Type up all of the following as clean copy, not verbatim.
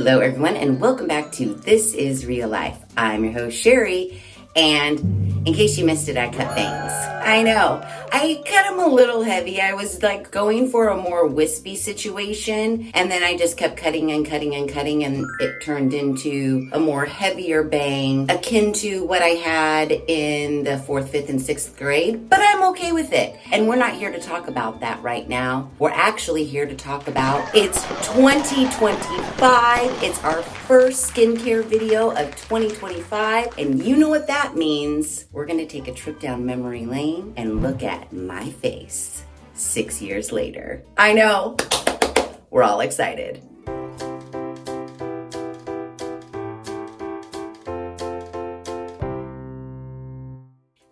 Hello everyone and welcome back to This Is Real Life. I'm your host Sheri, and in case you missed it, I cut bangs. I know, I cut them a little heavy. I was like going for a more wispy situation, and then I just kept cutting and cutting and cutting, and it turned into a more heavier bang, akin to what I had in the 4th, 5th, and 6th grade, but I'm okay with it. And we're not here to talk about that right now. We're actually here to talk about, it's 2025. It's our first skincare video of 2025, and you know what that means. We're gonna take a trip down memory lane and look at my face 6 years later. I know, we're all excited.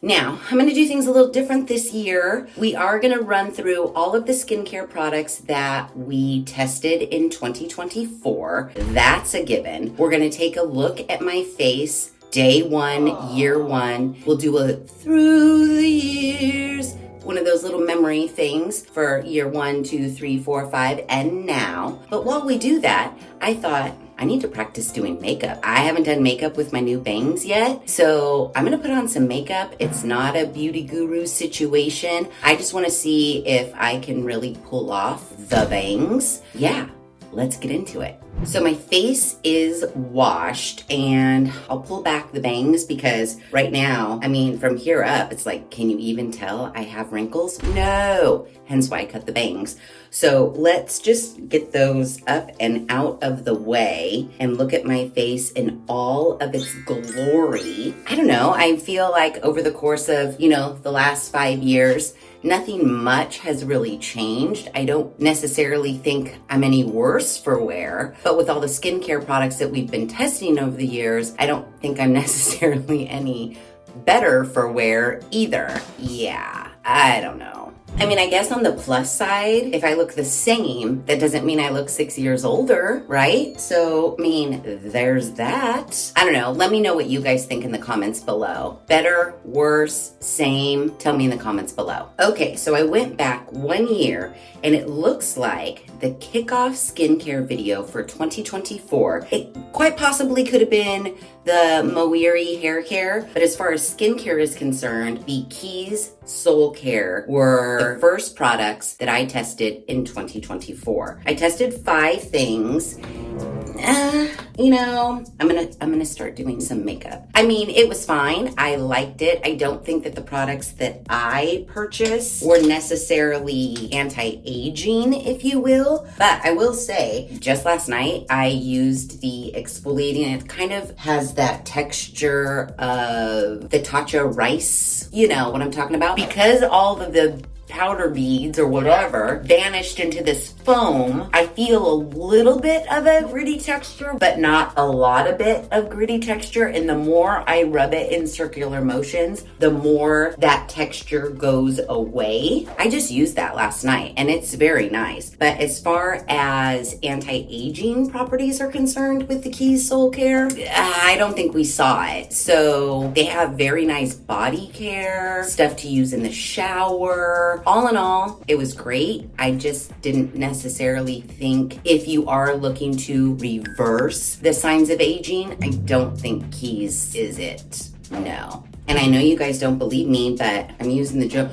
Now, I'm gonna do things a little different this year. We are gonna run through all of the skincare products that we tested in 2024. That's a given. We're gonna take a look at my face day one, year one. We'll do a through the years, one of those little memory things for year 1, 2, 3, 4, 5, and now. But while we do that, I thought, I need to practice doing makeup. I haven't done makeup with my new bangs yet, so I'm gonna put on some makeup. It's not a beauty guru situation. I just wanna see if I can really pull off the bangs. Yeah, let's get into it. So my face is washed, and I'll pull back the bangs because right now, I mean, from here up, it's like, can you even tell I have wrinkles? No, hence why I cut the bangs. So let's just get those up and out of the way and look at my face in all of its glory. I don't know, I feel like over the course of, the last 5 years, nothing much has really changed. I don't necessarily think I'm any worse for wear, but with all the skincare products that we've been testing over the years, I don't think I'm necessarily any better for wear either. Yeah, I don't know. I mean, I guess on the plus side, if I look the same, that doesn't mean I look 6 years older, right? So, I mean, there's that. I don't know. Let me know what you guys think in the comments below. Better, worse, same? Tell me in the comments below. Okay, so I went back 1 year, and it looks like the kickoff skincare video for 2024, it quite possibly could have been the Moerie hair care, but as far as skincare is concerned, the Keys Soulcare were the first products that I tested in 2024. I tested 5 things. I'm gonna start doing some makeup. I mean, it was fine. I liked it. I don't think that the products that I purchased were necessarily anti-aging, if you will. But I will say, just last night, I used the exfoliating. It kind of has that texture of the tatcha rice. You know what I'm talking about? Because all of the powder beads or whatever vanished into this foam, I feel a little bit of a gritty texture, but not a lot of bit of gritty texture. And the more I rub it in circular motions, the more that texture goes away. I just used that last night and it's very nice. But as far as anti-aging properties are concerned with the Keys Soulcare, I don't think we saw it. So they have very nice body care, stuff to use in the shower. All in all, it was great. I just didn't necessarily think if you are looking to reverse the signs of aging, I don't think Keys is it. No. And I know you guys don't believe me, but I'm using the joke.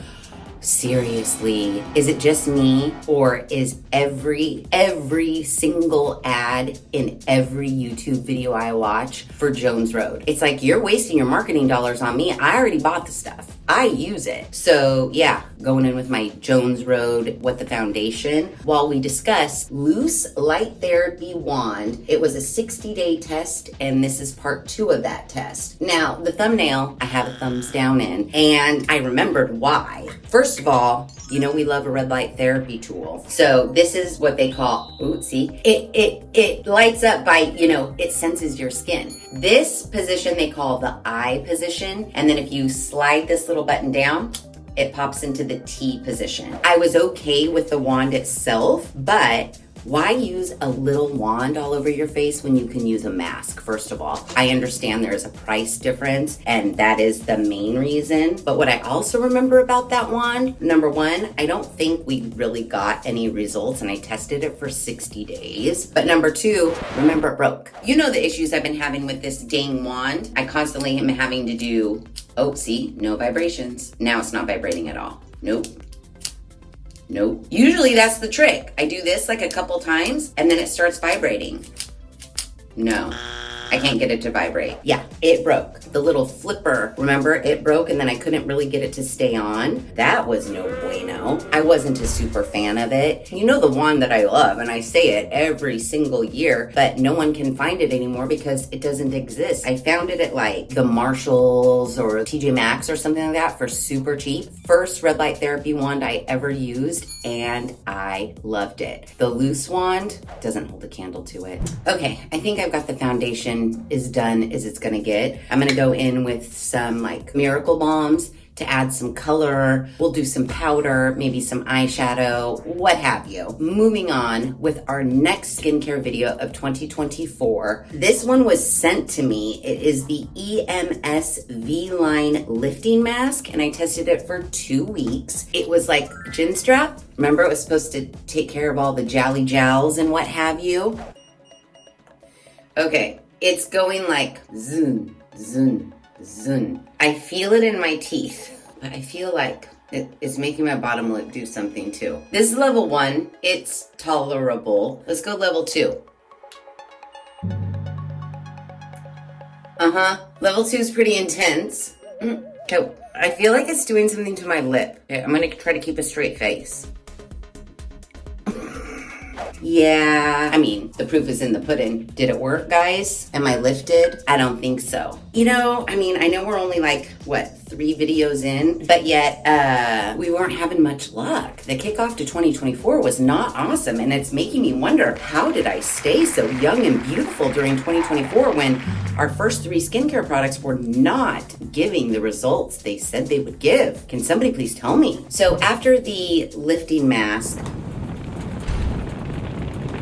Seriously, is it just me, or is every single ad in every YouTube video I watch for Jones Road? It's like, you're wasting your marketing dollars on me. I already bought the stuff. I use it. So yeah, going in with my Jones Road What the Foundation while we discuss Loose Light Therapy Wand. It was a 60-day test, and this is part 2 of that test. Now, the thumbnail, I have a thumbs down in, and I remembered why. First of all, we love a red light therapy tool. So this is what they call, it lights up by, it senses your skin. This position they call the eye position. And then if you slide this little button down, it pops into the T position. I was okay with the wand itself, but Why use a little wand all over your face when you can use a mask? First of all, I understand there is a price difference and that is the main reason. But what I also remember about that wand, number one, I don't think we really got any results and I tested it for 60 days. But number two, remember it broke. You know the issues I've been having with this dang wand. I constantly am having to do, oh, see, no vibrations. Now it's not vibrating at all. Nope. Nope. Usually that's the trick. I do this like a couple times and then it starts vibrating. No, I can't get it to vibrate. Yeah, it broke. The little flipper, remember, it broke and then I couldn't really get it to stay on. That was no bueno. I wasn't a super fan of it. You know the wand that I love and I say it every single year, but no one can find it anymore because it doesn't exist. I found it at like the Marshalls or TJ Maxx or something like that for super cheap. First red light therapy wand I ever used and I loved it. The loose wand doesn't hold a candle to it. Okay, I think I've got the foundation as done as it's gonna get. I'm gonna go in with some like Miracle Balms to add some color. We'll do some powder, maybe some eyeshadow, what have you. Moving on with our next skincare video of 2024. This one was sent to me. It is the EMS V-Line Lifting Mask, and I tested it for 2 weeks. It was like chin strap. Remember, it was supposed to take care of all the jowly jowls and what have you. Okay, it's going like zoom, zoom, zoom. I feel it in my teeth, but I feel like it's making my bottom lip do something too. This is level 1, it's tolerable. Let's go level 2. Level 2 is pretty intense. Okay, I feel like it's doing something to my lip. Okay, I'm gonna try to keep a straight face. Yeah, I mean, the proof is in the pudding. Did it work, guys? Am I lifted? I don't think so. You know, I mean, I know we're only like, what, 3 videos in, but yet we weren't having much luck. The kickoff to 2024 was not awesome, and it's making me wonder, how did I stay so young and beautiful during 2024 when our first 3 skincare products were not giving the results they said they would give? Can somebody please tell me? So after the lifting mask,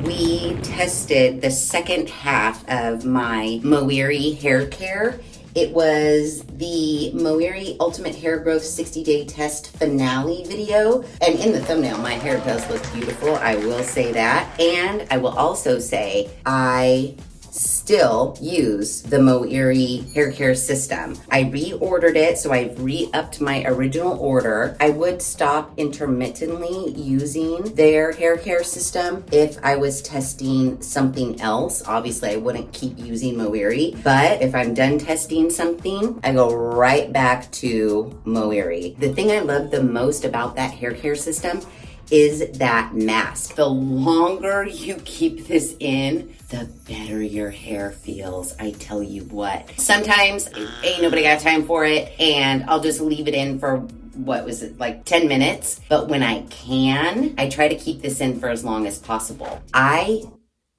we tested the second half of my Moerie hair care. It was the Moerie Ultimate Hair Growth 60-Day Test Finale video. And in the thumbnail, my hair does look beautiful. I will say that. And I will also say I still use the Moerie hair care system. I reordered it, so I've re-upped my original order. I would stop intermittently using their hair care system if I was testing something else. Obviously, I wouldn't keep using Moerie, but if I'm done testing something, I go right back to Moerie. The thing I love the most about that hair care system is that mask. The longer you keep this in, the better your hair feels. I tell you what. Sometimes ain't nobody got time for it and I'll just leave it in for, what was it, like 10 minutes? But when I can, I try to keep this in for as long as possible. I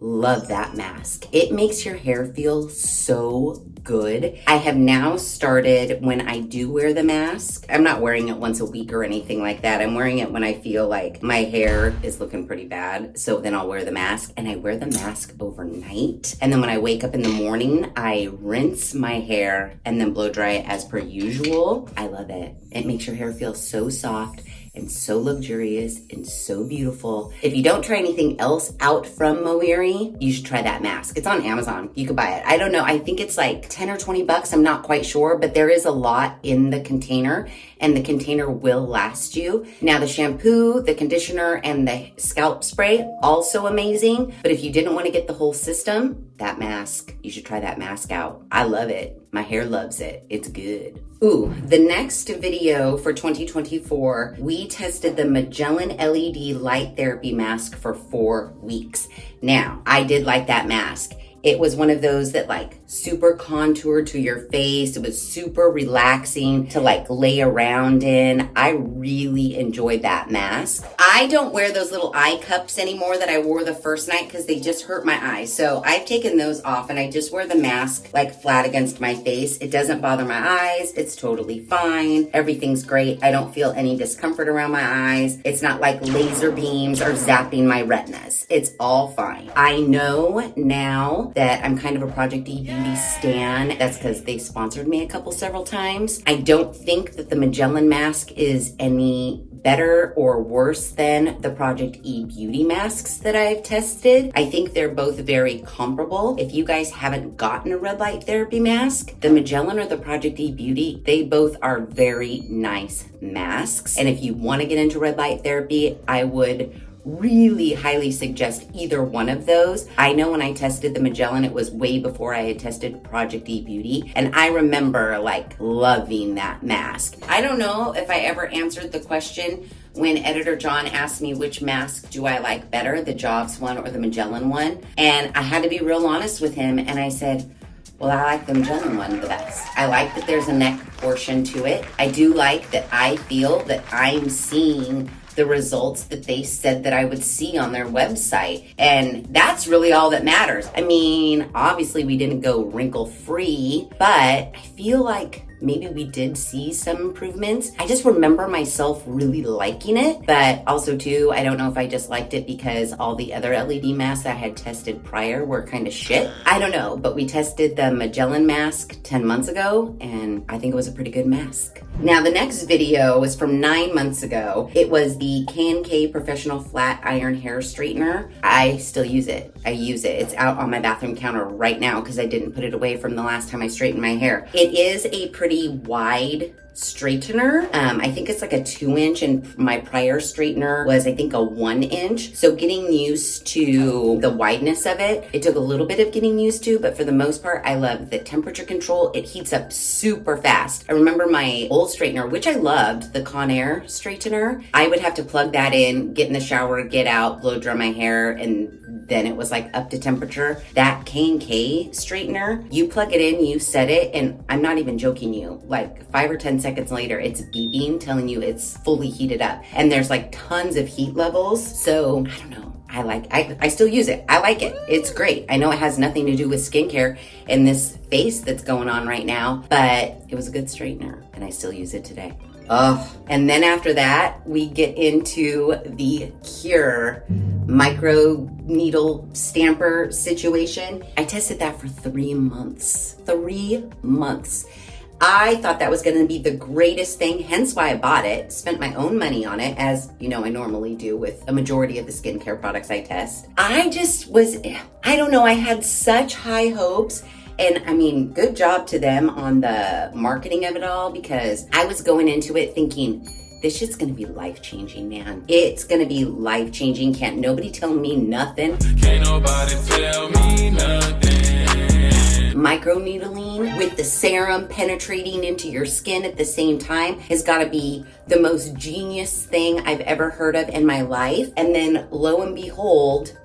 love that mask. It makes your hair feel so good. I have now started, when I do wear the mask, I'm not wearing it once a week or anything like that. I'm wearing it when I feel like my hair is looking pretty bad. So then I'll wear the mask, and I wear the mask overnight. And then when I wake up in the morning, I rinse my hair and then blow dry it as per usual. I love it. It makes your hair feel so soft and so luxurious and so beautiful. If you don't try anything else out from Moerie, you should try that mask. It's on Amazon. You could buy it. I don't know. I think it's like 10 or 20 bucks. I'm not quite sure, but there is a lot in the container and the container will last you. Now the shampoo, the conditioner, and the scalp spray, also amazing. But if you didn't want to get the whole system, that mask, you should try that mask out. I love it. My hair loves it. It's good. Ooh, the next video for 2024, we tested the Mellin LED light therapy mask for 4 weeks. Now, I did like that mask. It was one of those that like super contoured to your face. It was super relaxing to like lay around in. I really enjoyed that mask. I don't wear those little eye cups anymore that I wore the first night because they just hurt my eyes. So I've taken those off and I just wear the mask like flat against my face. It doesn't bother my eyes. It's totally fine. Everything's great. I don't feel any discomfort around my eyes. It's not like laser beams or zapping my retinas. It's all fine. I know now that I'm kind of a Project E Beauty stan. That's because they sponsored me several times. I don't think that the Magellan mask is any better or worse than the Project E Beauty masks that I've tested. I think they're both very comparable. If you guys haven't gotten a red light therapy mask, the Magellan or the Project E Beauty, they both are very nice masks. And if you want to get into red light therapy, I would really highly suggest either one of those. I know when I tested the Magellan, it was way before I had tested Project E Beauty, and I remember like loving that mask. I don't know if I ever answered the question when Editor John asked me which mask do I like better, the Jobs one or the Magellan one, and I had to be real honest with him, and I said, well, I like the Magellan one the best. I like that there's a neck portion to it. I do like that I feel that I'm seeing the results that they said that I would see on their website. And that's really all that matters. I mean, obviously we didn't go wrinkle free, but I feel like maybe we did see some improvements. I just remember myself really liking it, but also too, I don't know if I just liked it because all the other LED masks I had tested prior were kind of shit. I don't know, but we tested the Magellan mask 10 months ago, and I think it was a pretty good mask. Now, the next video was from 9 months ago. It was the K&K Professional Flat Iron Hair Straightener. I still use it. I use it. It's out on my bathroom counter right now because I didn't put it away from the last time I straightened my hair. It is a pretty wide straightener. I think it's like a 2-inch, and my prior straightener was I think a 1-inch. So getting used to the wideness of it, it took a little bit of getting used to, but for the most part, I love the temperature control. It heats up super fast. I remember my old straightener, which I loved, the Conair straightener. I would have to plug that in, get in the shower, get out, blow dry my hair, and then it was like up to temperature. That K&K straightener, you plug it in, you set it, and I'm not even joking you, like 5 or 10 seconds later, it's beeping, telling you it's fully heated up. And there's like tons of heat levels. So I don't know. I still use it. I like it. It's great. I know it has nothing to do with skincare in this face that's going on right now, but it was a good straightener and I still use it today. Oh, and then after that, we get into the Cure micro needle stamper situation. I tested that for 3 months. 3 months. I thought that was going to be the greatest thing, hence why I bought it, spent my own money on it, as you know I normally do with a majority of the skincare products I test. I don't know, I had such high hopes. And I mean, good job to them on the marketing of it all, because I was going into it thinking, this shit's gonna be life-changing, man. It's gonna be life-changing. Can't nobody tell me nothing. Can't nobody tell me nothing. Microneedling with the serum penetrating into your skin at the same time has gotta be the most genius thing I've ever heard of in my life. And then lo and behold,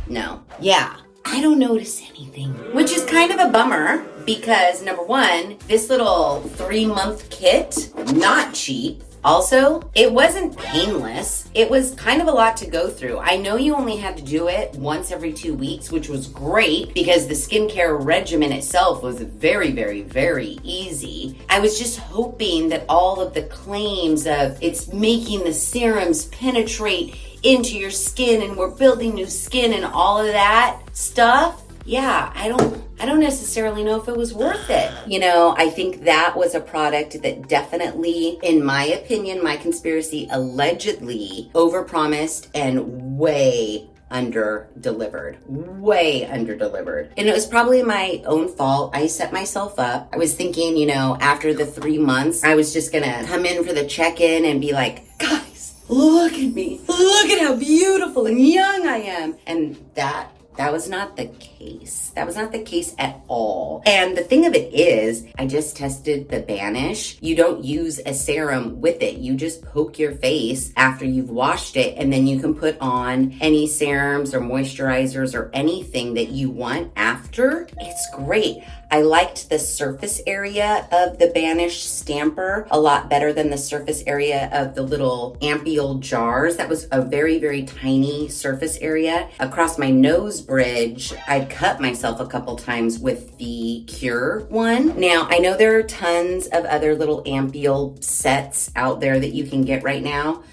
no. Yeah. I don't notice anything, which is kind of a bummer because number one, this little 3-month kit, not cheap. Also, it wasn't painless. It was kind of a lot to go through. I know you only had to do it once every 2 weeks, which was great because the skincare regimen itself was very, very, very easy. I was just hoping that all of the claims of it's making the serums penetrate into your skin and we're building new skin and all of that stuff, yeah, I don't necessarily know if it was worth it. You know, I think that was a product that definitely, in my opinion, my conspiracy, allegedly overpromised and way under-delivered. And it was probably my own fault. I set myself up. I was thinking, you know, after the 3 months, I was just gonna come in for the check-in and be like, guys, look at me. Look at how beautiful and young I am. And that was not the case. case. That was not the case at all. And the thing of it is, I just tested the Banish. You don't use a serum with it. You just poke your face after you've washed it, and then you can put on any serums or moisturizers or anything that you want after. It's great. I liked the surface area of the Banish stamper a lot better than the surface area of the little ampoule jars. That was a very, very tiny surface area. Across my nose bridge, I cut myself a couple times with the Cure one. Now, I know there are tons of other little ampoule sets out there that you can get right now.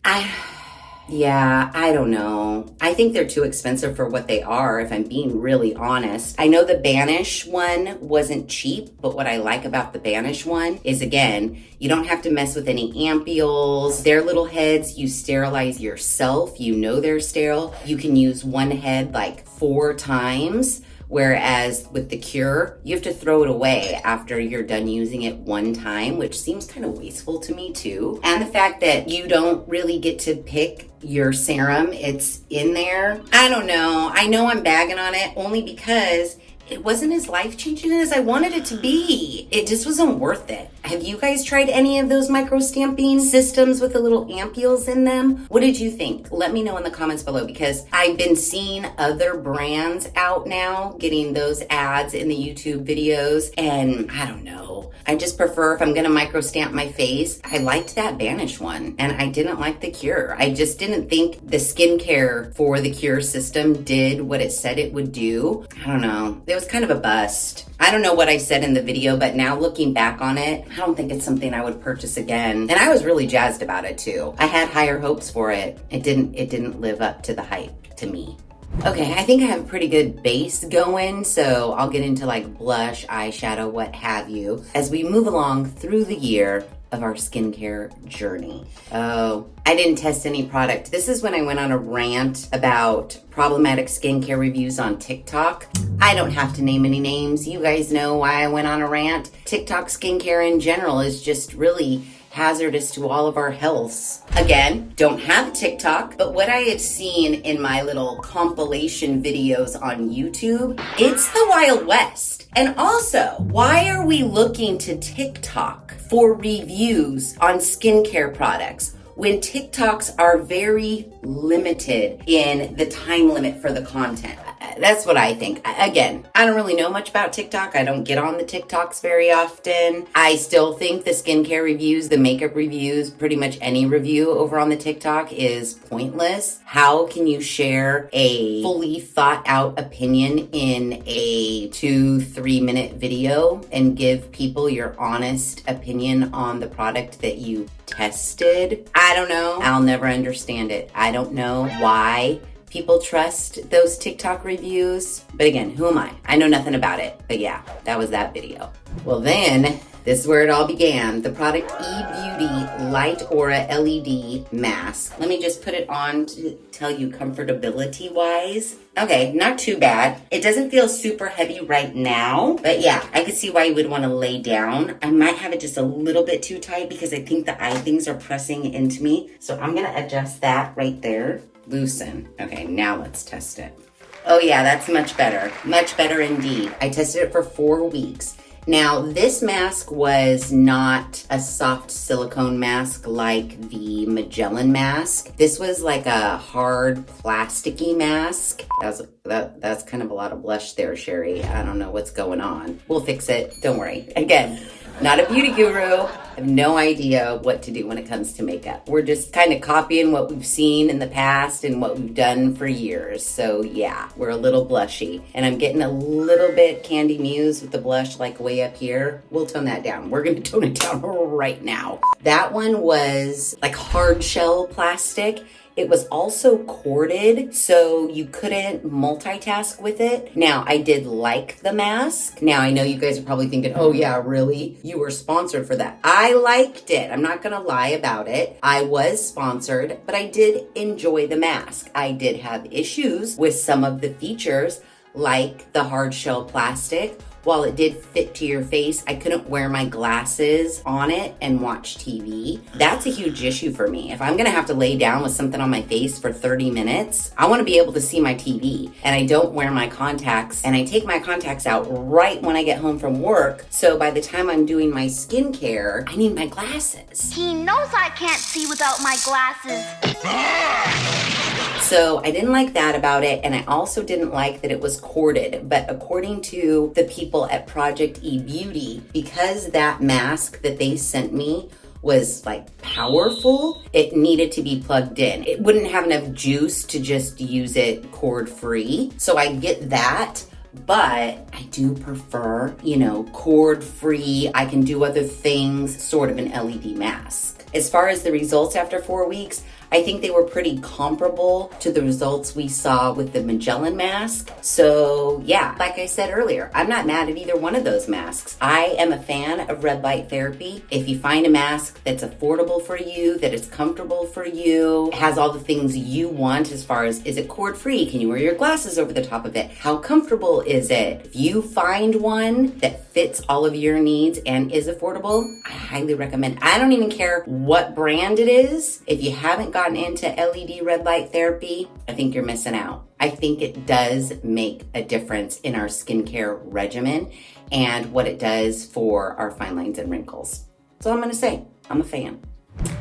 Yeah, I don't know. I think they're too expensive for what they are, if I'm being really honest. I know the Banish one wasn't cheap, but what I like about the Banish one is, again, you don't have to mess with any ampules. Their little heads, you sterilize yourself. You know they're sterile. You can use one head like 4 times. Whereas with the Cure, you have to throw it away after you're done using it one time, which seems kind of wasteful to me too. And the fact that you don't really get to pick your serum, it's in there. I don't know. I know I'm bagging on it only because it wasn't as life-changing as I wanted it to be. It just wasn't worth it. Have you guys tried any of those micro stamping systems with the little ampules in them? What did you think? Let me know in the comments below, because I've been seeing other brands out now getting those ads in the YouTube videos, and I don't know. I just prefer, if I'm gonna micro stamp my face, I liked that Banish one, and I didn't like the Cure. I just didn't think the skincare for the Cure system did what it said it would do. I don't know. It was kind of a bust. I don't know what I said in the video, but now looking back on it, I don't think it's something I would purchase again. And I was really jazzed about it too. I had higher hopes for it. It didn't live up to the hype to me. Okay, I think I have a pretty good base going, so I'll get into like blush, eyeshadow, what have you, as we move along through the year of our skincare journey. Oh, I didn't test any product. This is when I went on a rant about problematic skincare reviews on TikTok. I don't have to name any names. You guys know why I went on a rant. TikTok skincare in general is just really hazardous to all of our healths. Again, don't have TikTok, but what I have seen in my little compilation videos on YouTube, it's the Wild West. And also, why are we looking to TikTok for reviews on skincare products when TikToks are very limited in the time limit for the content? That's what I think. Again, I don't really know much about TikTok. I don't get on the TikToks very often. I still think the skincare reviews, the makeup reviews, pretty much any review over on the TikTok is pointless. How can you share a fully thought out opinion in a 2-3 minute video and give people your honest opinion on the product that you tested? I don't know. I'll never understand it. I don't know why people trust those TikTok reviews. But again, who am I? I know nothing about it. But yeah, that was that video. Well then, this is where it all began. The product eBeauty Light Aura LED Mask. Let me just put it on to tell you comfortability wise. Okay, not too bad. It doesn't feel super heavy right now, but yeah, I could see why you would want to lay down. I might have it just a little bit too tight because I think the eye things are pressing into me. So I'm gonna adjust that right there. Loosen. Okay, now let's test it. Oh yeah, that's much better. Much better indeed. I tested it for 4 weeks. Now, this mask was not a soft silicone mask like the Magellan mask. This was like a hard plasticky mask. That's kind of a lot of blush there, Sheri. I don't know what's going on. We'll fix it. Don't worry. Again, not a beauty guru. I have no idea what to do when it comes to makeup. We're just kind of copying what we've seen in the past and what we've done for years. So yeah, we're a little blushy. And I'm getting a little bit Candy Muse with the blush like way up here. We'll tone that down. We're gonna tone it down right now. That one was like hard shell plastic. It was also corded, so you couldn't multitask with it. Now, I did like the mask. Now, I know you guys are probably thinking, oh yeah, really? You were sponsored for that. I liked it. I'm not gonna lie about it. I was sponsored, but I did enjoy the mask. I did have issues with some of the features, like the hard shell plastic, while it did fit to your face, I couldn't wear my glasses on it and watch TV. That's a huge issue for me. If I'm gonna have to lay down with something on my face for 30 minutes, I wanna be able to see my TV. And I don't wear my contacts, and I take my contacts out right when I get home from work. So by the time I'm doing my skincare, I need my glasses. He knows I can't see without my glasses. So I didn't like that about it, and I also didn't like that it was corded. But according to the people at Project eBeauty, because that mask that they sent me was like powerful, it needed to be plugged in. It wouldn't have enough juice to just use it cord free. So I get that. But I do prefer, cord free. I can do other things, sort of an LED mask. As far as the results after 4 weeks, I think they were pretty comparable to the results we saw with the Magellan mask. So yeah, like I said earlier, I'm not mad at either one of those masks. I am a fan of red light therapy. If you find a mask that's affordable for you, that is comfortable for you, has all the things you want as far as, is it cord free? Can you wear your glasses over the top of it? How comfortable is it? If you find one that fits all of your needs and is affordable, I highly recommend. I don't even care what brand it is. If you haven't gotten into LED red light therapy, I think you're missing out. I think it does make a difference in our skincare regimen and what it does for our fine lines and wrinkles. So I'm gonna say, I'm a fan.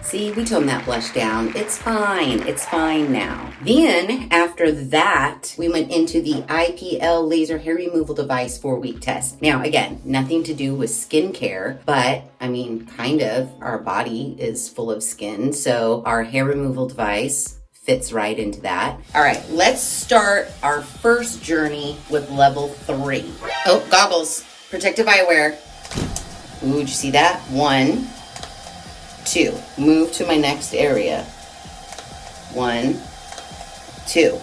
See, we toned that blush down. It's fine. It's fine now. Then, after that, we went into the IPL laser hair removal device 4-week test. Now, again, nothing to do with skincare, but kind of. Our body is full of skin, so our hair removal device fits right into that. All right, let's start our first journey with level 3. Oh, goggles. Protective eyewear. Ooh, did you see that? 1, 2. Move to my next area. 1, 2.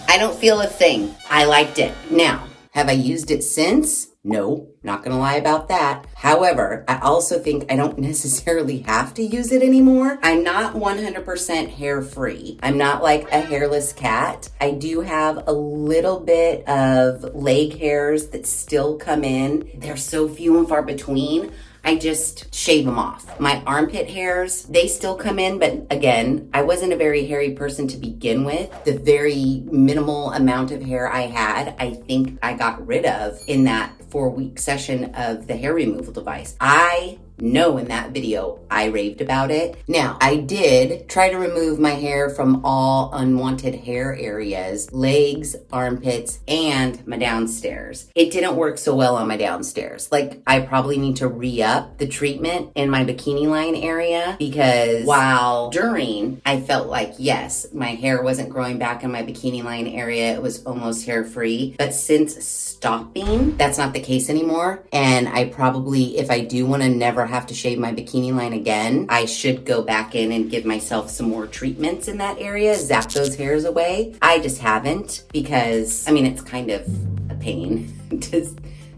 I don't feel a thing. I liked it. Now, have I used it since? No, not gonna lie about that. However, I also think I don't necessarily have to use it anymore. I'm not 100% hair free. I'm not like a hairless cat. I do have a little bit of leg hairs that still come in. They're so few and far between. I just shave them off. My armpit hairs, they still come in, but again, I wasn't a very hairy person to begin with. The very minimal amount of hair I had, I think I got rid of in that 4-week session of the hair removal device. I know in that video I raved about it. Now, I did try to remove my hair from all unwanted hair areas, legs, armpits, and my downstairs. It didn't work so well on my downstairs. Like, I probably need to re-up the treatment in my bikini line area, because while during, I felt like, yes, my hair wasn't growing back in my bikini line area. It was almost hair free. But since stopping, that's not the case anymore. And I probably, if I do want to never have to shave my bikini line again, I should go back in and give myself some more treatments in that area, zap those hairs away. I just haven't, because it's kind of a pain to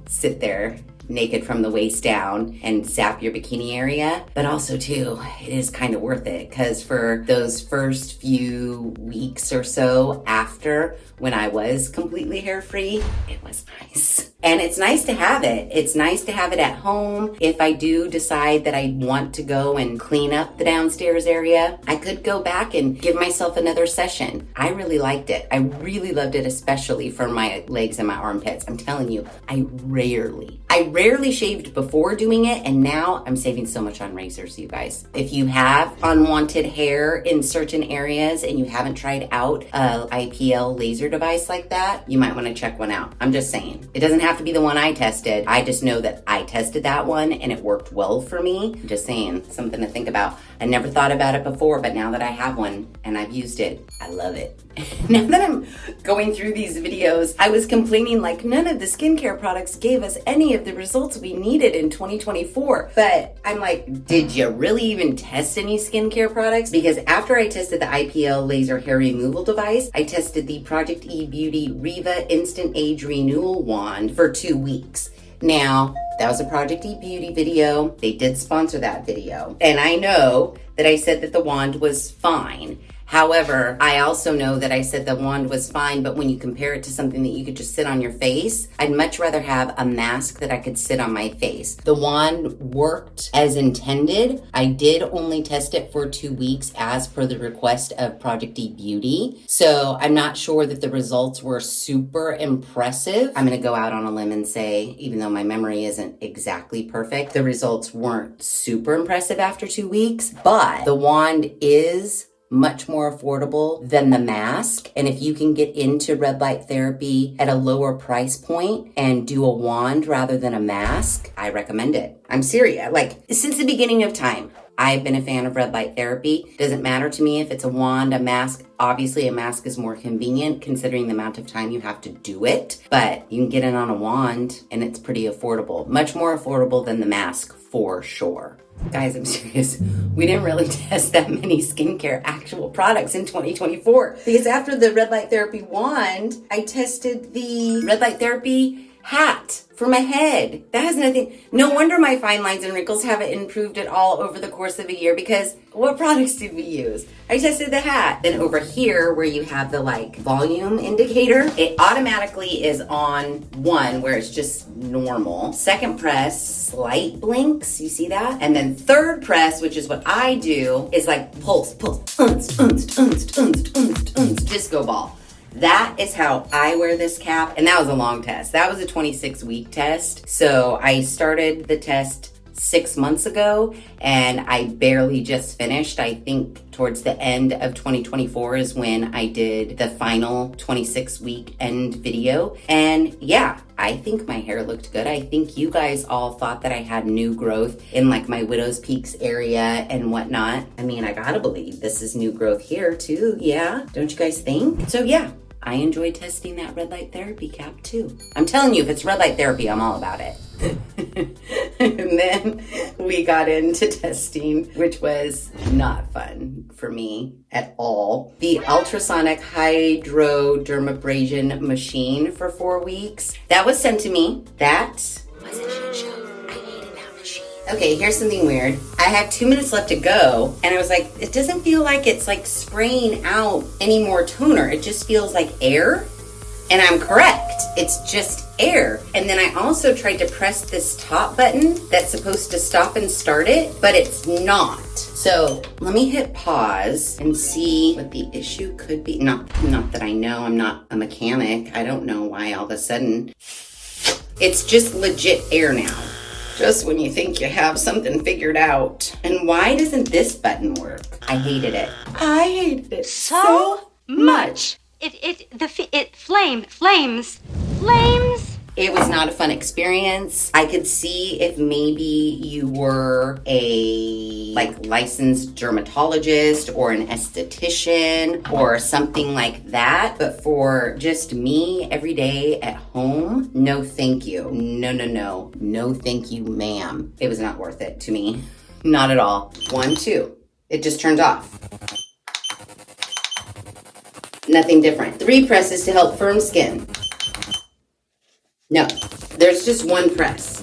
sit there naked from the waist down and zap your bikini area. But also too, it is kind of worth it, because for those first few weeks or so after, when I was completely hair free, it was nice. And it's nice to have it. It's nice to have it at home. If I do decide that I want to go and clean up the downstairs area, I could go back and give myself another session. I really liked it. I really loved it, especially for my legs and my armpits. I'm telling you, I rarely shaved before doing it, and now I'm saving so much on razors, you guys. If you have unwanted hair in certain areas and you haven't tried out a IPL laser device like that, you might want to check one out. I'm just saying. It doesn't have to be the one I tested. I just know that I tested that one and it worked well for me. I'm just saying, something to think about. I never thought about it before, but now that I have one and I've used it, I love it. Now that I'm going through these videos, I was complaining like none of the skincare products gave us any of the results we needed in 2024. But I'm like, did you really even test any skincare products? Because after I tested the IPL laser hair removal device, I tested the Project eBeauty Reva Instant Age Renewal Wand for 2 weeks. Now, that was a Project eBeauty video. They did sponsor that video. And I know that I said that the wand was fine. However, I also know that I said the wand was fine, but when you compare it to something that you could just sit on your face, I'd much rather have a mask that I could sit on my face. The wand worked as intended. I did only test it for 2 weeks as per the request of Project E Beauty. So I'm not sure that the results were super impressive. I'm gonna go out on a limb and say, even though my memory isn't exactly perfect, the results weren't super impressive after 2 weeks, but the wand is much more affordable than the mask. And if you can get into red light therapy at a lower price point and do a wand rather than a mask, I recommend it. I'm serious. Like, since the beginning of time, I've been a fan of red light therapy. Doesn't matter to me if it's a wand, a mask. Obviously, a mask is more convenient considering the amount of time you have to do it, but you can get it on a wand and it's pretty affordable. Much more affordable than the mask for sure. Guys, I'm serious. We didn't really test that many skincare actual products in 2024 because after the red light therapy wand, I tested the red light therapy hat for my head. That has nothing. No wonder my fine lines and wrinkles haven't improved at all over the course of a year because what products did we use? I tested the hat. Then over here where you have the like volume indicator, it automatically is on 1 where it's just normal. Second press, slight blinks, you see that? And then third press, which is what I do, is like pulse, disco ball. That is how I wear this cap. And that was a long test. That was a 26-week test. So I started the test 6 months ago and I barely just finished. I think towards the end of 2024 is when I did the final 26-week end video. And yeah, I think my hair looked good. I think you guys all thought that I had new growth in like my widow's peaks area and whatnot. I mean, I gotta believe this is new growth here too. Yeah, don't you guys think? So yeah, I enjoy testing that red light therapy cap too. I'm telling you, if it's red light therapy, I'm all about it. And then we got into testing, which was not fun for me at all. The ultrasonic dermabrasion machine for 4 weeks. That was sent to me. That was a shit show. I hated that machine. Okay, here's something weird. I have 2 minutes left to go, and I was like, it doesn't feel like it's like spraying out any more toner. It just feels like air. And I'm correct. It's just air. And then I also tried to press this top button that's supposed to stop and start it, but it's not. So let me hit pause and see what the issue could be. Not that I know. I'm not a mechanic. I don't know why all of a sudden. It's just legit air now. Just when you think you have something figured out. And why doesn't this button work? I hated it. I hated it so much. It flames. It was not a fun experience. I could see if maybe you were a licensed dermatologist or an esthetician or something like that. But for just me every day at home, no thank you. No. No thank you, ma'am. It was not worth it to me. Not at all. 1, 2. It just turned off. Nothing different. 3 presses to help firm skin. No, there's just 1 press.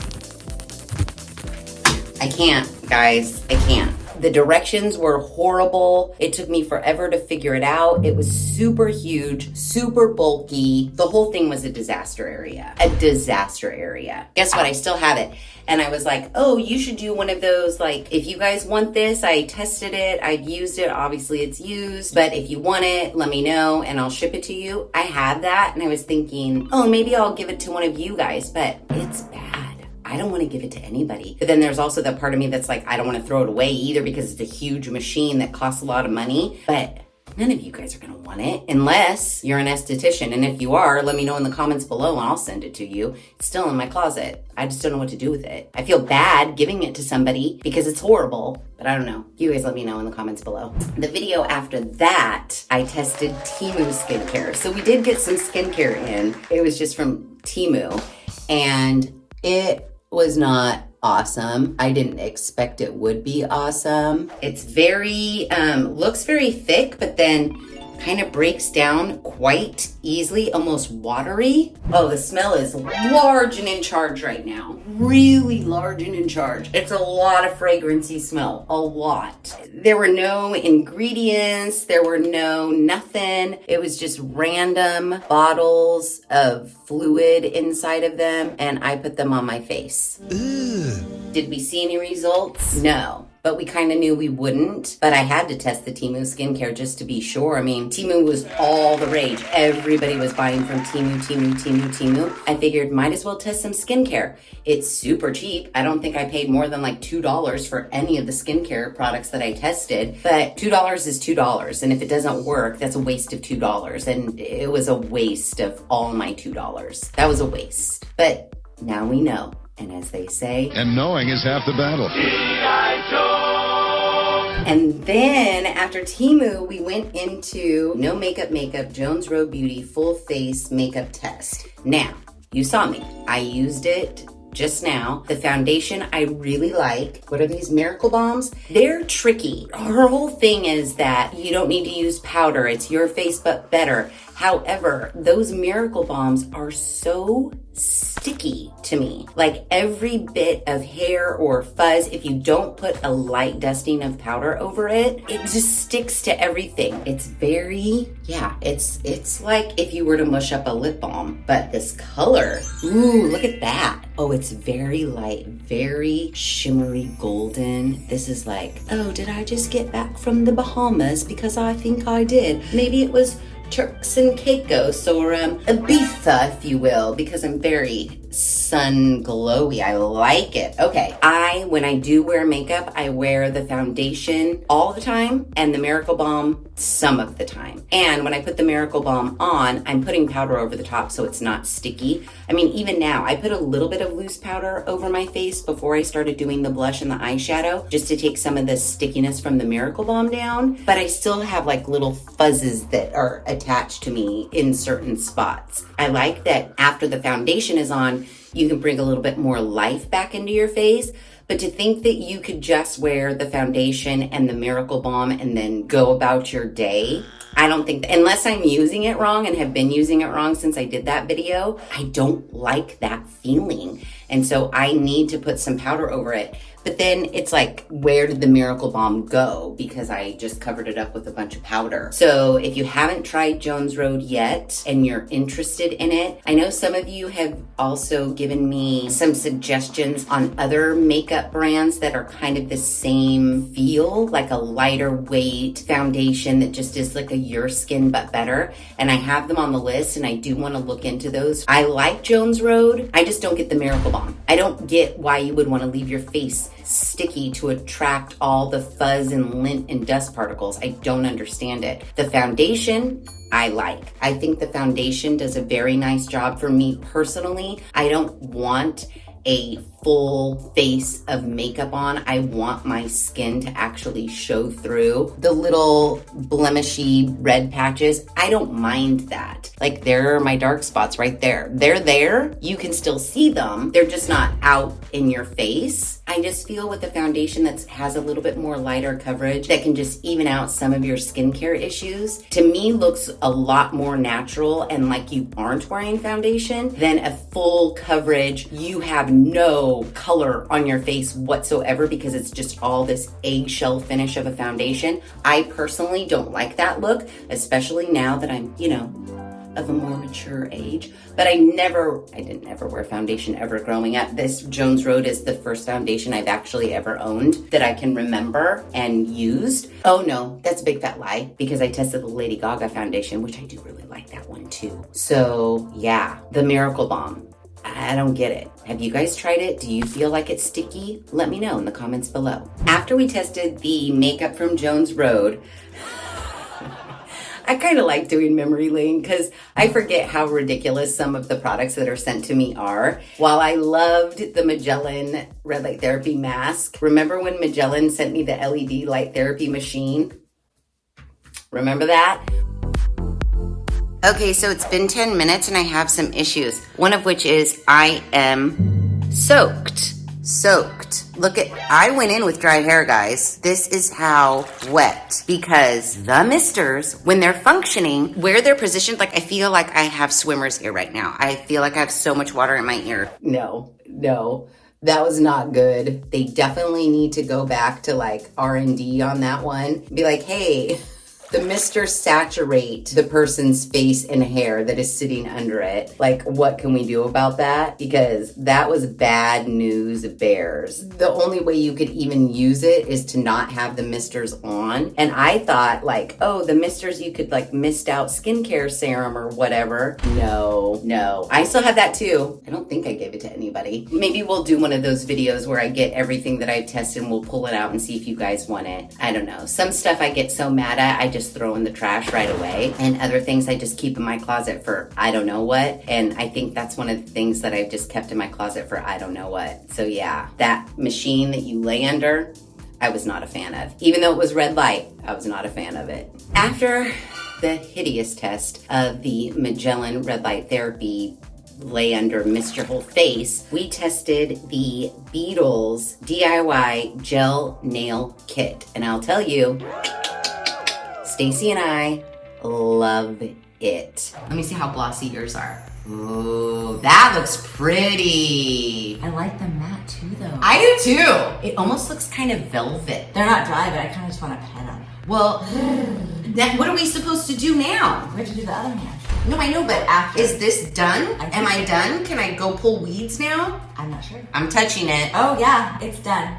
I can't, guys, I can't. The directions were horrible. It took me forever to figure it out. It was super huge, super bulky. The whole thing was a disaster area. Guess what? I still have it. And I was like, oh, you should do one of those, like, if you guys want this, I tested it, I've used it, obviously it's used, but if you want it, let me know and I'll ship it to you. I have that, and I was thinking, oh, maybe I'll give it to one of you guys, but it's bad. I don't want to give it to anybody. But then there's also that part of me that's like, I don't want to throw it away either because it's a huge machine that costs a lot of money, but none of you guys are going to want it unless you're an esthetician. And if you are, let me know in the comments below and I'll send it to you. It's still in my closet. I just don't know what to do with it. I feel bad giving it to somebody because it's horrible, but I don't know. You guys let me know in the comments below. The video after that, I tested Temu skincare. So we did get some skincare in. It was just from Temu and it was not awesome. I didn't expect it would be awesome. It's very, looks very thick, but then kind of breaks down quite easily, almost watery. Oh, the smell is large and in charge right now. Really large and in charge. It's a lot of fragrancy smell, a lot. There were no ingredients, there were nothing. It was just random bottles of fluid inside of them, and I put them on my face. Ugh. Did we see any results? No. But we kind of knew we wouldn't. But I had to test the Temu skincare just to be sure. I mean, Temu was all the rage. Everybody was buying from Temu. I figured might as well test some skincare. It's super cheap. I don't think I paid more than like $2 for any of the skincare products that I tested. But $2 is $2. And if it doesn't work, that's a waste of $2. And it was a waste of all my $2. That was a waste. But now we know. And as they say, and knowing is half the battle. And then after Temu, we went into no makeup, Jones Road Beauty full face makeup test. Now, you saw me. I used it just now. The foundation I really like. What are these Miracle Bombs? They're tricky. Her whole thing is that you don't need to use powder. It's your face but better. However, those Miracle Bombs are so sticky to me. Like every bit of hair or fuzz, if you don't put a light dusting of powder over it, it just sticks to everything. It's very, it's like if you were to mush up a lip balm. But this color, ooh, look at that. Oh, it's very light, very shimmery golden. This is like, oh, did I just get back from the Bahamas? Because I think I did. Maybe it was Turks and Caicos or Ibiza, if you will, because I'm very sun glowy. I like it. Okay, when I do wear makeup, I wear the foundation all the time and the Miracle Balm some of the time. And when I put the Miracle Balm on, I'm putting powder over the top so it's not sticky. I mean, even now, I put a little bit of loose powder over my face before I started doing the blush and the eyeshadow, just to take some of the stickiness from the Miracle Balm down. But I still have like little fuzzes that are attached to me in certain spots. I like that after the foundation is on, you can bring a little bit more life back into your face. But to think that you could just wear the foundation and the Miracle Balm and then go about your day, I don't think that, unless I'm using it wrong and have been using it wrong since I did that video, I don't like that feeling. And so I need to put some powder over it. But then it's like, where did the Miracle Balm go? Because I just covered it up with a bunch of powder. So if you haven't tried Jones Road yet and you're interested in it, I know some of you have also given me some suggestions on other makeup brands that are kind of the same feel, like a lighter weight foundation that just is like a Your Skin but better. And I have them on the list and I do want to look into those. I like Jones Road. I just don't get the Miracle Balm. I don't get why you would want to leave your face sticky to attract all the fuzz and lint and dust particles. I don't understand it. The foundation, I like. I think the foundation does a very nice job for me personally. I don't want a full face of makeup on. I want my skin to actually show through. The little blemishy red patches, I don't mind that. Like, there are my dark spots right there. They're there. You can still see them. They're just not out in your face. I just feel with the foundation that has a little bit more lighter coverage that can just even out some of your skincare issues, to me looks a lot more natural and like you aren't wearing foundation than a full coverage. You have no color on your face whatsoever because it's just all this eggshell finish of a foundation. I personally don't like that look, especially now that I'm, of a more mature age. But I didn't ever wear foundation ever growing up. This Jones Road is the first foundation I've actually ever owned that I can remember and used. Oh no, that's a big fat lie, because I tested the Lady Gaga foundation, which I do really like that one too. So yeah, the Miracle Balm. I don't get it. Have you guys tried it? Do you feel like it's sticky? Let me know in the comments below. After we tested the makeup from Jones Road, I kind of like doing memory lane because I forget how ridiculous some of the products that are sent to me are. While I loved the Magellan Red Light Therapy mask, remember when Magellan sent me the LED light therapy machine? Remember that? Okay, so it's been 10 minutes and I have some issues. One of which is I am soaked. hurt. Look at, I went in with dry hair, guys. This is how wet, because the misters, when they're functioning, where they're positioned, like I feel like I have swimmer's ear right now. I feel like I have so much water in my ear. No, that was not good. They definitely need to go back to like R&D on that one. Be like, hey, the mister saturate the person's face and hair that is sitting under it. Like, what can we do about that? Because that was bad news bears. The only way you could even use it is to not have the misters on. And I thought like, oh, the misters, you could like mist out skincare serum or whatever. No. I still have that too. I don't think I gave it to anybody. Maybe we'll do one of those videos where I get everything that I've tested and we'll pull it out and see if you guys want it. I don't know. Some stuff I get so mad at, I just throw in the trash right away, and other things I just keep in my closet for I don't know what. And I think that's one of the things that I've just kept in my closet for I don't know what. So yeah, that machine that you lay under, I was not a fan of. Even though it was red light, I was not a fan of it. After the hideous test of the Magellan red light therapy lay under mist your whole face, we tested the Beetles DIY gel nail kit, and I'll tell you, Stacy and I love it. Let me see how glossy yours are. Ooh, that looks pretty. I like the matte too, though. I do too. It almost looks kind of velvet. They're not dry, but I kind of just want to pet them. Well, what are we supposed to do now? We have to do the other hand. No, I know, but After. is this done? Am I done? Can I go pull weeds now? I'm not sure. I'm touching it. Oh yeah, it's done.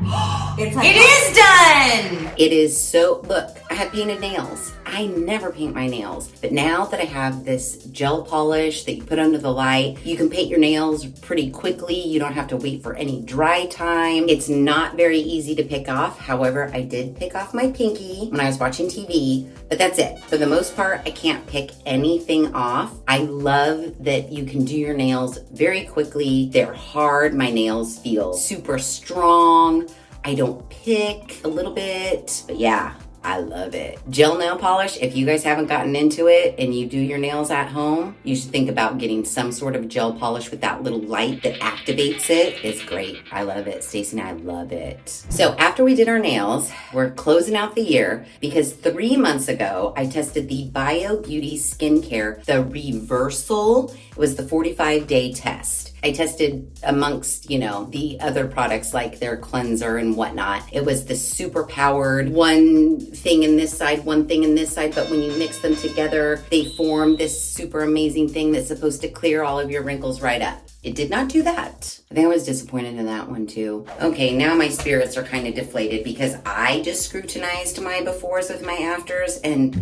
It's like It is done! It is so, look, I have painted nails. I never paint my nails. But now that I have this gel polish that you put under the light, you can paint your nails pretty quickly. You don't have to wait for any dry time. It's not very easy to pick off. However, I did pick off my pinky when I was watching TV, but that's it. For the most part, I can't pick anything off. I love that you can do your nails very quickly. They're hard. My nails feel super strong. I don't pick a little bit, but yeah, I love it. Gel nail polish, if you guys haven't gotten into it and you do your nails at home, you should think about getting some sort of gel polish with that little light that activates it. It's great. I love it. Stacey and I love it. So after we did our nails, we're closing out the year because 3 months ago, I tested the Bio Beauty Skincare, the Reversal. It was the 45-day test. I tested amongst, the other products like their cleanser and whatnot. It was the super powered one thing in this side, one thing in this side, but when you mix them together, they form this super amazing thing that's supposed to clear all of your wrinkles right up. It did not do that. I think I was disappointed in that one too. Okay, now my spirits are kind of deflated because I just scrutinized my befores with my afters and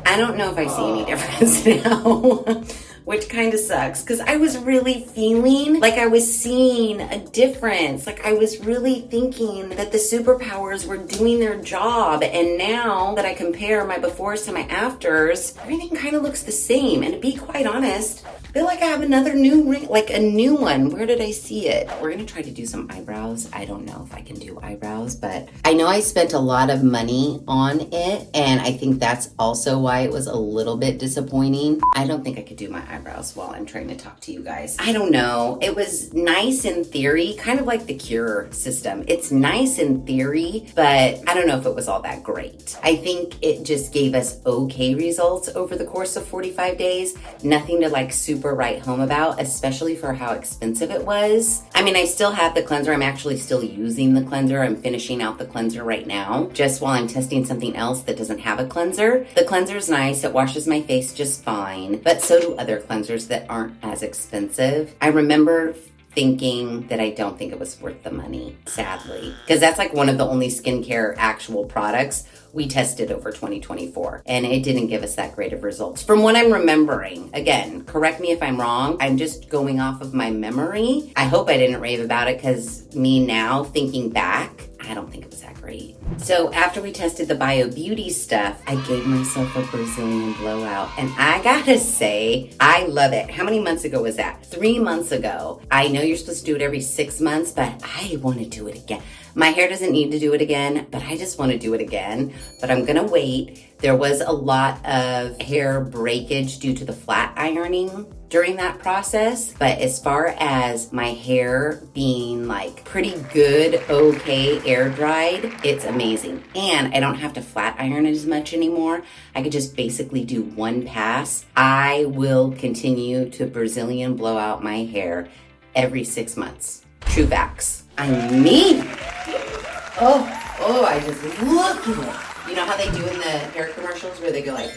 I don't know if I see any difference now. Which kind of sucks because I was really feeling like I was seeing a difference. Like I was really thinking that the superpowers were doing their job. And now that I compare my befores to my afters, everything kind of looks the same. And to be quite honest, I feel like I have another new ring, like a new one. Where did I see it? We're gonna try to do some eyebrows. I don't know if I can do eyebrows, but I know I spent a lot of money on it. And I think that's also why it was a little bit disappointing. I don't think I could do my eyebrows while I'm trying to talk to you guys. I don't know. It was nice in theory, kind of like the Cure system. It's nice in theory, but I don't know if it was all that great. I think it just gave us okay results over the course of 45 days. Nothing to like super write home about, especially for how expensive it was. I mean, I still have the cleanser. I'm actually still using the cleanser. I'm finishing out the cleanser right now, just while I'm testing something else that doesn't have a cleanser. The cleanser is nice. It washes my face just fine, but so do other cleansers that aren't as expensive. I remember thinking that I don't think it was worth the money, sadly, because that's like one of the only skincare actual products we tested over 2024, and it didn't give us that great of results. From what I'm remembering, again, correct me if I'm wrong, I'm just going off of my memory. I hope I didn't rave about it because me now thinking back, I don't think it was that great. So after we tested the Bio Beauty stuff, I gave myself a Brazilian blowout. And I gotta say, I love it. How many months ago was that? 3 months ago. I know you're supposed to do it every 6 months, but I want to do it again. My hair doesn't need to do it again, but I just want to do it again. But I'm gonna wait. There was a lot of hair breakage due to the flat ironing. during that process, but as far as my hair being like pretty good, okay, air dried, it's amazing. And I don't have to flat iron it as much anymore. I could just basically do one pass. I will continue to Brazilian blow out my hair every 6 months. True facts. I mean, I just look at it. You know how they do in the hair commercials where they go like,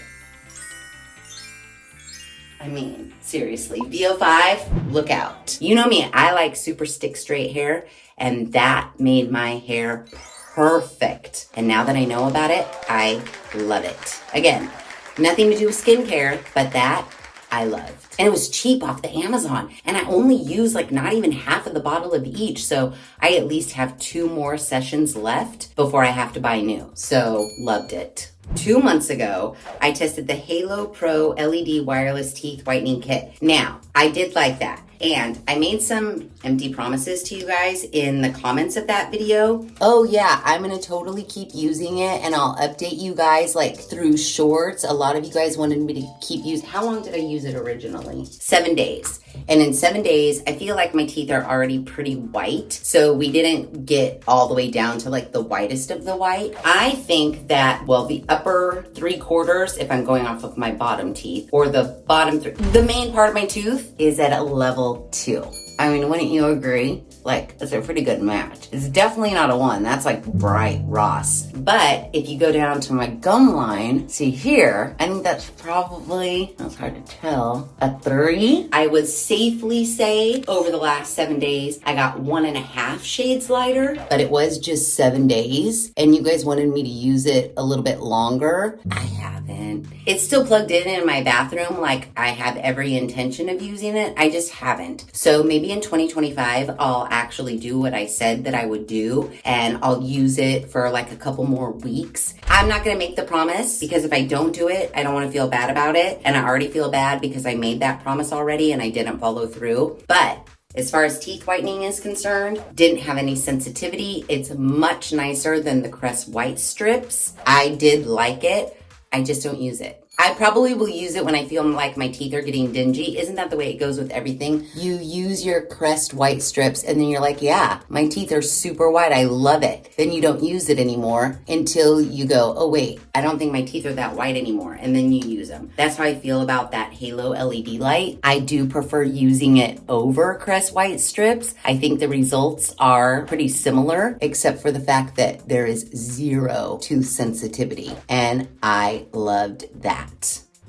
I mean, seriously, VO5, look out. You know me, I like super stick straight hair, and that made my hair perfect. And now that I know about it, I love it. Again, nothing to do with skincare, but that I loved. And it was cheap off the Amazon. And I only use like not even half of the bottle of each. So I at least have 2 more sessions left before I have to buy new. So loved it. 2 months ago, I tested the Halo Pro LED Wireless Teeth Whitening Kit. Now, I did like that. And I made some empty promises to you guys in the comments of that video. Oh yeah, I'm gonna totally keep using it and I'll update you guys like through shorts. A lot of you guys wanted me to keep using. How long did I use it originally? 7 days. And in 7 days, I feel like my teeth are already pretty white. So we didn't get all the way down to like the whitest of the white. I think that, well, the upper 3/4, if I'm going off of my bottom teeth, or the bottom the main part of my tooth is at a level 2. I mean, wouldn't you agree? Like, it's a pretty good match. It's definitely not a 1. That's like bright Ross. But if you go down to my gum line, see here, I think that's probably, that's hard to tell, a 3. I would safely say over the last 7 days, I got 1.5 shades lighter, but it was just 7 days. And you guys wanted me to use it a little bit longer. I haven't. It's still plugged in my bathroom. Like, I have every intention of using it. I just haven't. So maybe in 2025, I'll actually do what I said that I would do, and I'll use it for like a couple more weeks. I'm not gonna make the promise, because if I don't do it, I don't wanna feel bad about it. And I already feel bad because I made that promise already and I didn't follow through. But as far as teeth whitening is concerned, didn't have any sensitivity. It's much nicer than the Crest White strips. I did like it. I just don't use it. I probably will use it when I feel like my teeth are getting dingy. Isn't that the way it goes with everything? You use your Crest White strips and then you're like, yeah, my teeth are super white. I love it. Then you don't use it anymore until you go, oh wait, I don't think my teeth are that white anymore. And then you use them. That's how I feel about that Halo LED light. I do prefer using it over Crest White strips. I think the results are pretty similar, except for the fact that there is 0 tooth sensitivity. And I loved that.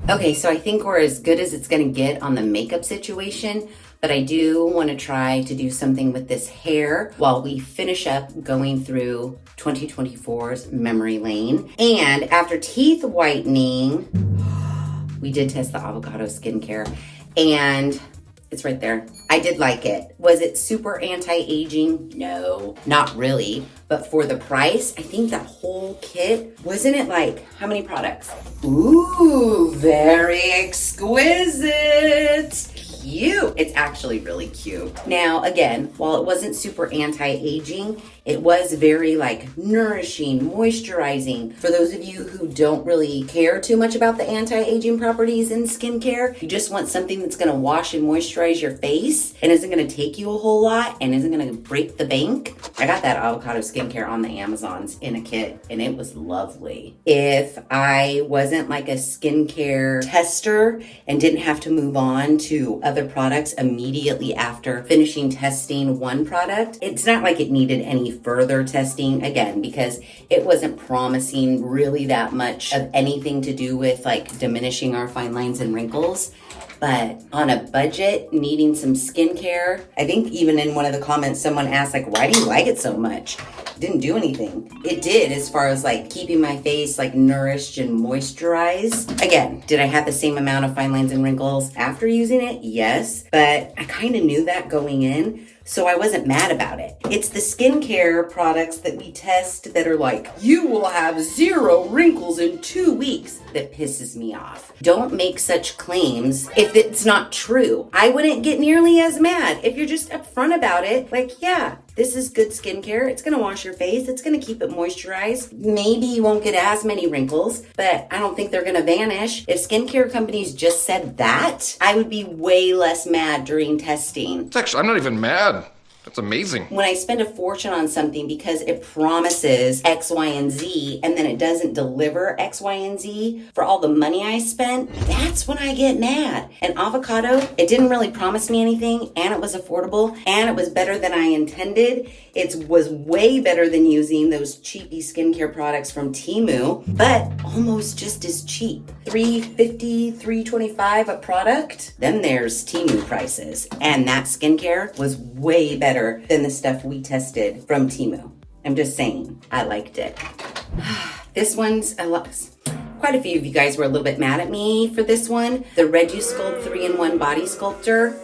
Okay, so I think we're as good as it's gonna get on the makeup situation, but I do wanna try to do something with this hair while we finish up going through 2024's memory lane. And after teeth whitening, we did test the Avocado skincare, and it's right there. I did like it. Was it super anti-aging? No, not really. But for the price, I think that whole kit, wasn't it like, how many products? Ooh, very exquisite. Cute. It's actually really cute. Now, again, while it wasn't super anti-aging, it was very like nourishing, moisturizing. For those of you who don't really care too much about the anti-aging properties in skincare, you just want something that's gonna wash and moisturize your face and isn't gonna take you a whole lot and isn't gonna break the bank. I got that Avocado skincare on the Amazons in a kit and it was lovely. If I wasn't like a skincare tester and didn't have to move on to other products immediately after finishing testing one product, it's not like it needed any further testing, again, because it wasn't promising really that much of anything to do with like diminishing our fine lines and wrinkles. But on a budget, needing some skincare, I think even in one of the comments, someone asked like, why do you like it so much? It didn't do anything. It did, as far as like keeping my face like nourished and moisturized. Again, did I have the same amount of fine lines and wrinkles after using it? Yes, but I kind of knew that going in. So I wasn't mad about it. It's the skincare products that we test that are like, you will have 0 wrinkles in 2 weeks, that pisses me off. Don't make such claims if it's not true. I wouldn't get nearly as mad if you're just upfront about it. Like, yeah, this is good skincare. It's gonna wash your face. It's gonna keep it moisturized. Maybe you won't get as many wrinkles, but I don't think they're gonna vanish. If skincare companies just said that, I would be way less mad during testing. Actually, I'm not even mad. That's amazing. When I spend a fortune on something because it promises X, Y, and Z, and then it doesn't deliver X, Y, and Z for all the money I spent, that's when I get mad. And Avocado, it didn't really promise me anything, and it was affordable, and it was better than I intended. It was way better than using those cheapy skincare products from Temu, but almost just as cheap. $3.50, $3.25 a product. Then there's Temu prices. And that skincare was way better than the stuff we tested from Temu. I'm just saying, I liked it. This one's, quite a few of you guys were a little bit mad at me for this one. The Regie Sculpt 3-in-1 Body Sculptor.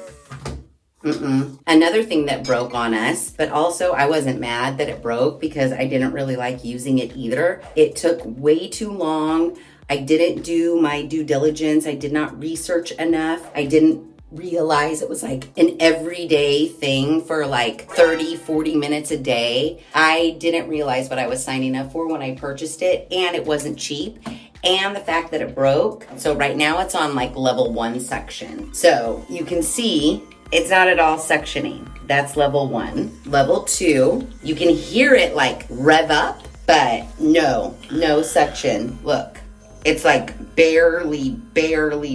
Another thing that broke on us, but also I wasn't mad that it broke because I didn't really like using it either. It took way too long. I didn't do my due diligence. I did not research enough. I didn't realize it was like an everyday thing for like 30, 40 minutes a day. I didn't realize what I was signing up for when I purchased it, and it wasn't cheap. And the fact that it broke. So right now it's on like level 1 section. So you can see it's not at all sectioning. That's level 1. Level 2, you can hear it like rev up, but no suction. Look, it's like barely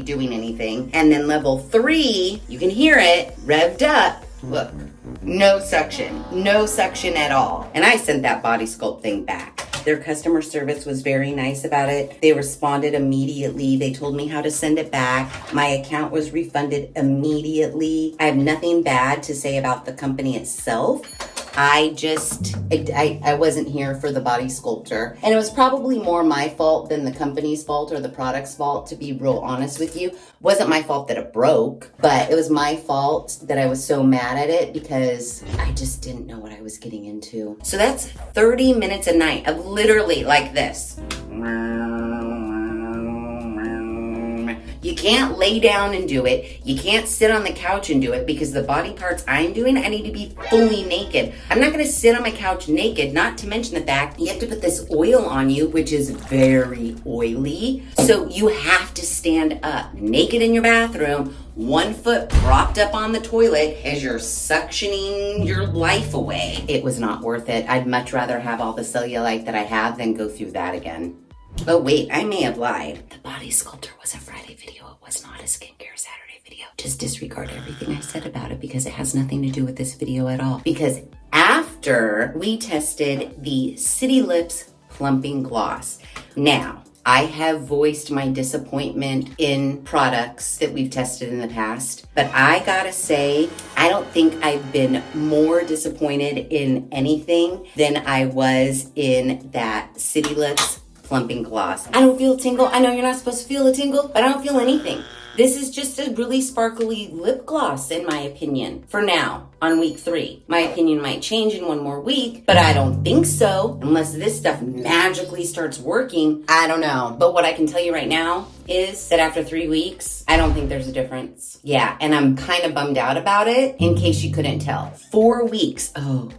doing anything. And then level 3, you can hear it revved up. Look, no suction at all. And I sent that Body Sculpt thing back. Their customer service was very nice about it. They responded immediately. They told me how to send it back. My account was refunded immediately. I have nothing bad to say about the company itself. I wasn't here for the body sculptor. And it was probably more my fault than the company's fault or the product's fault, to be real honest with you. It wasn't my fault that it broke, but it was my fault that I was so mad at it because I just didn't know what I was getting into. So that's 30 minutes a night of literally like this. You can't lay down and do it. You can't sit on the couch and do it because the body parts I'm doing, I need to be fully naked. I'm not gonna sit on my couch naked, not to mention the fact you have to put this oil on you, which is very oily. So you have to stand up naked in your bathroom, 1 foot propped up on the toilet as you're suctioning your life away. It was not worth it. I'd much rather have all the cellulite that I have than go through that again. Oh wait, I may have lied. The body sculptor was a Friday video. It was not a skincare Saturday video. Just disregard everything I said about it because it has nothing to do with this video at all. Because after we tested the City Lips Plumping Gloss, now I have voiced my disappointment in products that we've tested in the past, but I gotta say, I don't think I've been more disappointed in anything than I was in that City Lips Plumping Gloss. I don't feel a tingle. I know you're not supposed to feel a tingle, but I don't feel anything. This is just a really sparkly lip gloss, in my opinion, for now, on week 3. My opinion might change in 1 more week, but I don't think so, unless this stuff magically starts working. I don't know. But what I can tell you right now is that after 3 weeks, I don't think there's a difference. Yeah, and I'm kind of bummed out about it, in case you couldn't tell. 4 weeks. Oh,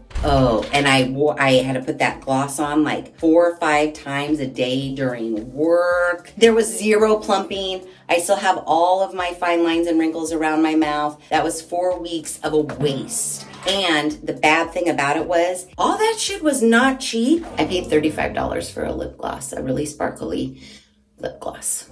and I had to put that gloss on like 4 or 5 times a day during work. There was 0 plumping. I still have all of my fine lines and wrinkles around my mouth. That was 4 weeks of a waste. And the bad thing about it was, all that shit was not cheap. I paid $35 for a lip gloss, a really sparkly lip gloss.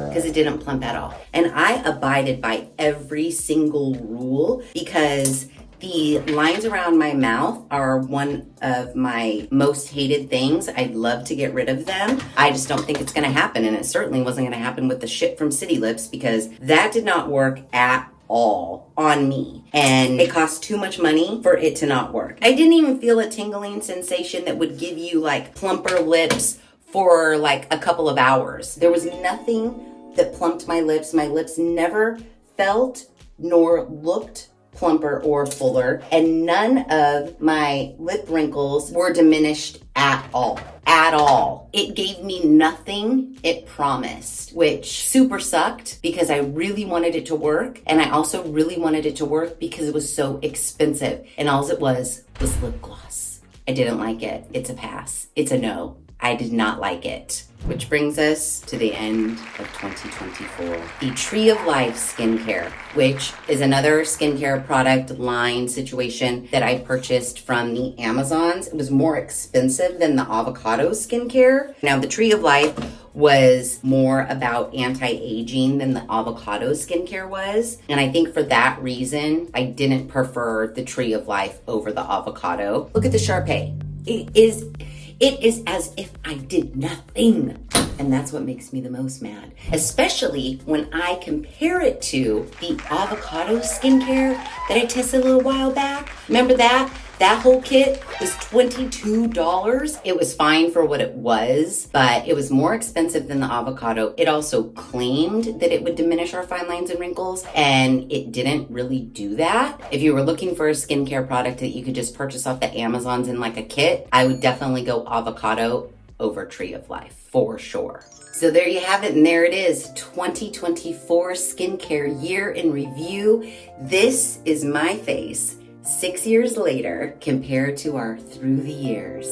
Because it didn't plump at all. And I abided by every single rule because the lines around my mouth are one of my most hated things. I'd love to get rid of them. I just don't think it's gonna happen, and it certainly wasn't gonna happen with the shit from City Lips because that did not work at all on me, and it cost too much money for it to not work. I didn't even feel a tingling sensation that would give you like plumper lips for like a couple of hours. There was nothing that plumped my lips. My lips never felt nor looked plumper or fuller, and none of my lip wrinkles were diminished at all. At all. It gave me nothing it promised, which super sucked because I really wanted it to work, and I also really wanted it to work because it was so expensive, and all it was lip gloss. I didn't like it. It's a pass. It's a no. I did not like it. Which brings us to the end of 2024. The Tree of Life skincare, which is another skincare product line situation that I purchased from the Amazons. It was more expensive than the Avocado skincare. Now, the Tree of Life was more about anti-aging than the Avocado skincare was. And I think for that reason, I didn't prefer the Tree of Life over the Avocado. Look at the Sharpay. It is as if I did nothing. And that's what makes me the most mad. Especially when I compare it to the Avocado skincare that I tested a little while back. Remember that? That whole kit was $22. It was fine for what it was, but it was more expensive than the Avocado. It also claimed that it would diminish our fine lines and wrinkles, and it didn't really do that. If you were looking for a skincare product that you could just purchase off the Amazons in like a kit, I would definitely go Avocado over Tree of Life, for sure. So there you have it, and there it is, 2024 skincare year in review. This is my face 6 years later compared to our through the years.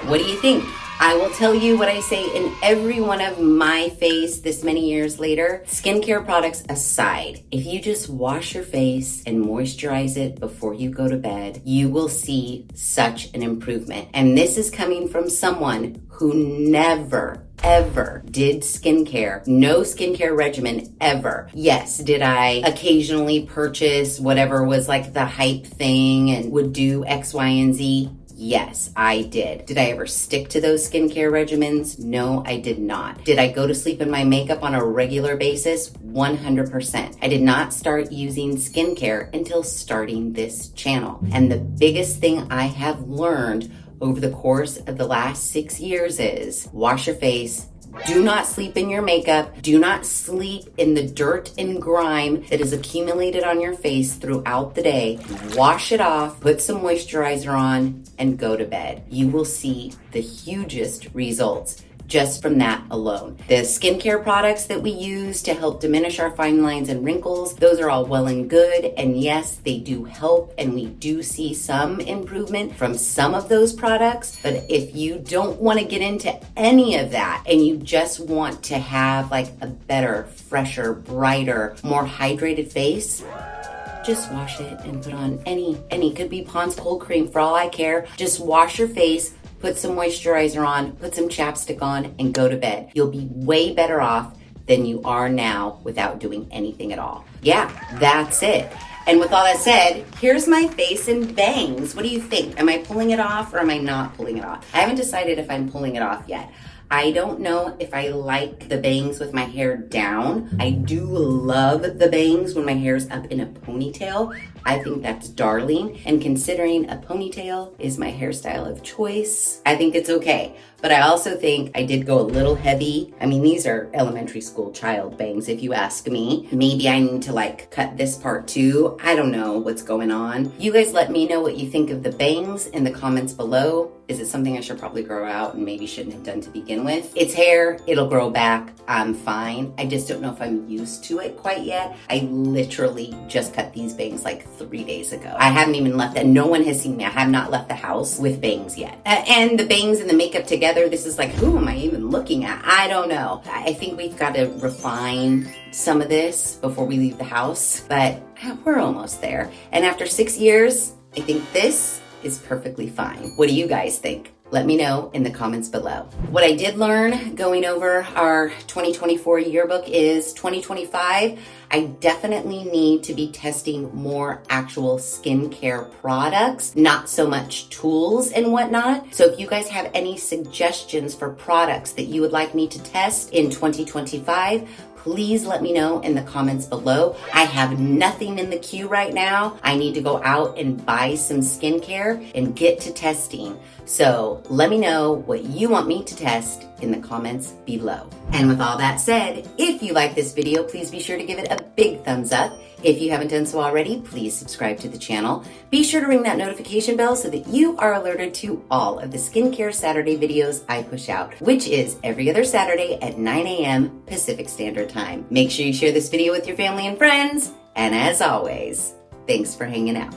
What do you think? I will tell you what I say in every one of my face this many years later. Skincare products aside, if you just wash your face and moisturize it before you go to bed, you will see such an improvement. And this is coming from someone who never ever did skincare. No skincare regimen ever. Yes, did I occasionally purchase whatever was like the hype thing and would do X, Y, and Z? Yes, I did. Did I ever stick to those skincare regimens? No, I did not. Did I go to sleep in my makeup on a regular basis? 100%. I did not start using skincare until starting this channel. And the biggest thing I have learned over the course of the last 6 years is wash your face. Do not sleep in your makeup. Do not sleep in the dirt and grime that is accumulated on your face throughout the day. Wash it off, put some moisturizer on, and go to bed. You will see the hugest results just from that alone. The skincare products that we use to help diminish our fine lines and wrinkles, those are all well and good. And yes, they do help, and we do see some improvement from some of those products. But if you don't want to get into any of that and you just want to have like a better, fresher, brighter, more hydrated face, just wash it and put on any, could be Pond's cold cream for all I care. Just wash your face, put some moisturizer on, put some chapstick on, and go to bed. You'll be way better off than you are now without doing anything at all. Yeah, that's it. And with all that said, here's my face in bangs. What do you think? Am I pulling it off or am I not pulling it off? I haven't decided if I'm pulling it off yet. I don't know if I like the bangs with my hair down. I do love the bangs when my hair's up in a ponytail. I think that's darling. And considering a ponytail is my hairstyle of choice, I think it's okay. But I also think I did go a little heavy. I mean, these are elementary school child bangs, if you ask me. Maybe I need to like cut this part too. I don't know what's going on. You guys let me know what you think of the bangs in the comments below. Is it something I should probably grow out and maybe shouldn't have done to begin with? It's hair, it'll grow back, I'm fine. I just don't know if I'm used to it quite yet. I literally just cut these bangs like 3 days ago. I haven't even left that. No one has seen me. I have not left the house with bangs yet. And the bangs and the makeup together, this is like, who am I even looking at? I don't know. I think we've got to refine some of this before we leave the house, but we're almost there. And after 6 years, I think this is perfectly fine. What do you guys think? Let me know in the comments below. What I did learn going over our 2024 yearbook is 2025, I definitely need to be testing more actual skincare products, not so much tools and whatnot. So if you guys have any suggestions for products that you would like me to test in 2025, please let me know in the comments below. I have nothing in the queue right now. I need to go out and buy some skincare and get to testing. So let me know what you want me to test in the comments below. And with all that said, if you like this video, please be sure to give it a big thumbs up. If you haven't done so already, please subscribe to the channel. Be sure to ring that notification bell so that you are alerted to all of the Skincare Saturday videos I push out, which is every other Saturday at 9 a.m. Pacific Standard Time. Make sure you share this video with your family and friends. And as always, thanks for hanging out.